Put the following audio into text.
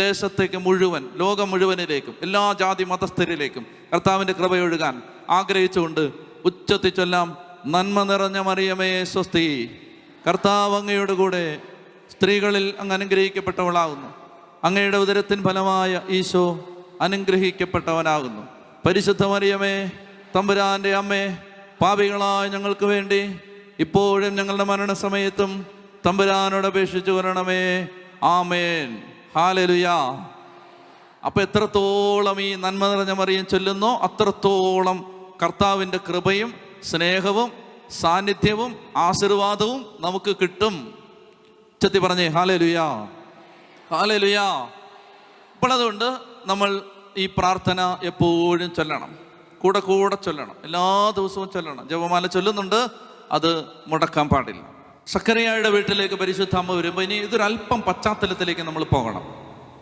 ദേശത്തേക്ക് മുഴുവൻ, ലോകം മുഴുവനിലേക്കും, എല്ലാ ജാതി മതസ്ഥരിലേക്കും കർത്താവിൻ്റെ കൃപയൊഴുകാൻ ആഗ്രഹിച്ചുകൊണ്ട് ഉച്ചത്തിൽ ചൊല്ലാം. നന്മ നിറഞ്ഞ മറിയമേ സ്വസ്തി, കർത്താവ് അങ്ങയുടെ കൂടെ സ്ത്രീകളിൽ അങ്ങ് അനുഗ്രഹിക്കപ്പെട്ടവളാകുന്നു. അങ്ങയുടെ ഉദരത്തിൻ ഫലമായ ഈശോ അനുഗ്രഹിക്കപ്പെട്ടവനാകുന്നു. പരിശുദ്ധ മറിയമേ തമ്പുരാൻ്റെ അമ്മേ, പാപികളായ ഞങ്ങൾക്ക് വേണ്ടി ഇപ്പോഴും ഞങ്ങളുടെ മരണസമയത്തും തമ്പുരാനോട് അപേക്ഷിച്ചു വരണമേ. ആമേൻ. ഹല്ലേലൂയാ. അപ്പം എത്രത്തോളം ഈ നന്മ നിറഞ്ഞ മറിയം ചൊല്ലുന്നോ അത്രത്തോളം കർത്താവിൻ്റെ കൃപയും സ്നേഹവും സാന്നിധ്യവും ആശീർവാദവും നമുക്ക് കിട്ടും. ചെത്തി പറഞ്ഞേ ഹല്ലേലൂയാ, ഹല്ലേലൂയാ. അപ്പോൾ അതുകൊണ്ട് നമ്മൾ ഈ പ്രാർത്ഥന എപ്പോഴും ചൊല്ലണം, കൂടെ കൂടെ ചൊല്ലണം, എല്ലാ ദിവസവും ചൊല്ലണം. ജപമാല ചൊല്ലുന്നുണ്ട്, അത് മുടക്കാൻ പാടില്ല. സക്കറിയായുടെ വീട്ടിലേക്ക് പരിശുദ്ധാമ്മ വരുമ്പോൾ ഇനി ഇതൊരല്പം പശ്ചാത്തലത്തിലേക്ക് നമ്മൾ പോകണം.